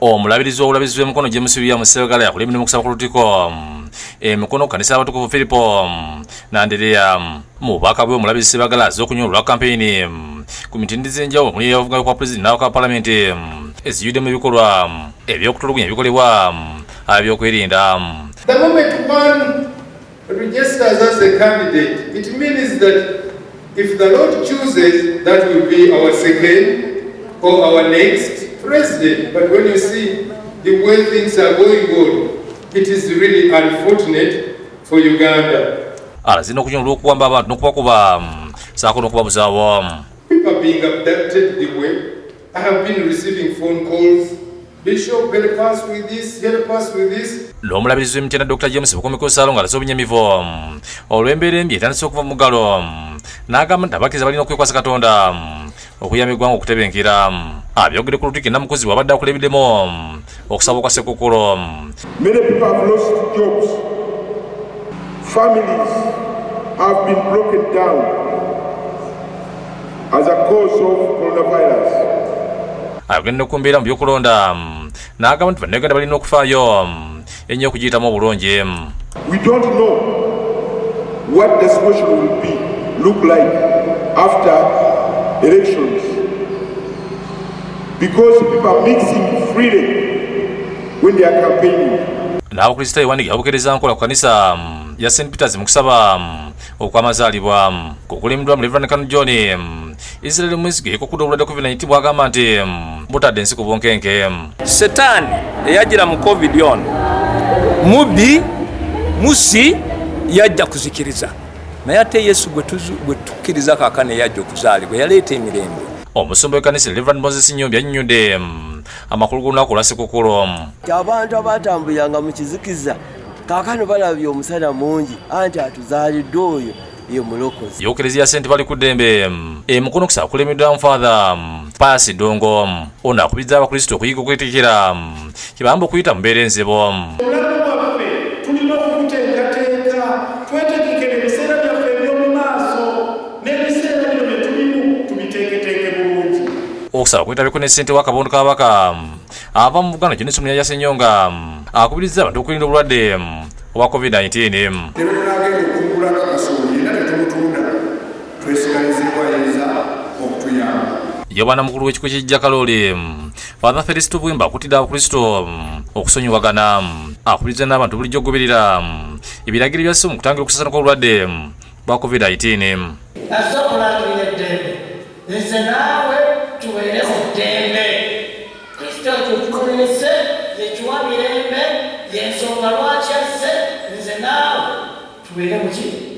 omulabirizi w'obulabizi bw'emikono James William Ssebaggala yakola emirimu okusaba ku Lutiko emikono ku kanisa y'abatukuvu Filipo Nandereya mu bubaka bwe omulabizi Ssebaggala azze okunyola olwa kampeyini ku mitendera ez'enjawulo omuli eyavuga kwa pulezidenti n'awaka paalamenti eziyuddemu ebikolwa eby'okutulugunya ebikolebwa ab'ebyokwerinda. The moment one registers as a candidate, it means that if the Lord chooses, that will be our second or our next president. But when you see the way things are going on, it is really unfortunate for Uganda. Alazina okunyola okuwamba abantu n'okubakuba saako n'okubabuzaawo. People are being abducted the way. I have been receiving phone calls. Bishop, help us with this, help us with this. L'omulabirizi w'emitenda Dr. James Bukomeko Salo ng'alaze obunyamivu olw'embeera embi etandise okuva mu muggalo n'agamba nti abakkiriza balina okwekwasa Katonda okuyamba eggwanga okutebenkera. Abyogedde ku Lutiko Namukozi wabadde akulebeddemu okusaba kwa ssekukkulu. Many people have lost jobs. Families have been broken down as a cause of coronavirus. Agenda okumbeera mu byokulonda n'agamba nti bannayuganda balina okufaayo ennyo okugiyitamu obulungi. We don't know what the situation will be look like after elections because people are mixing freely when they are campaigning. N'abakristaayo wandiga babukereza nkola ku kanisa ya St. Peters mu kusaba okw'amazaalibwa kukulembeddwa mu Reverend Kanu John Israel Mwesigye ekukudde obulwadde COVID-19 bw'agamba nti butadde ensi ku bunkenke. Setaani eyajjira mu COVID ono mubbi musi yajja kuzikiriza naye ate Yesu gwe tukkiriza kaakano eyajja okuzaalibwa yaleeta emirembe. Omusumba w'ekkanisa Reverend Moses Nyombi annyonnyodde amakulu g'olunaku olwa ssekukkulu. Abantu abatambuliranga mu kizikiza kaakano balabye omusana mungi anti atuzaaliddwe oyo ye mulokozi. Ekereziya St. Bali ku ddembe emukono okusaba kulemeddwamu Father Paasi Ddongo ono akubiriza abakristo okuyiga okweteekera kibamba okuyita mu mbeera enzibu. Obulamu bwaffe tulina okuteekateeka twetegekere ebiseera byaffe eby'omu maaso n'ebiseera bino bye tulimu tubiteeketeeke bulungi. Okusaba kwetabeko ne ssente wa kabondo kabaka ava mu Buganda Jones Munya Yasenyonga akubiriza abantu okulinda obulwadde obwa COVID-19. Yobana mukulu w'ekiko ky'ejja Kalooli Father Felicito Bwemba akutidde abakristo okusonyiwagana akubiriza n'abantu bulijjo okugoberera ebiragiro bya Sso mu kutangira okusaasaana kw'obulwadde bwa COVID-19. Asokulangirira eddembe nze naawe tubeere mu ddembe. Kristo tutukulise yekiwa mirembe yensonga lwaki azze nze naawe tubeere mu ki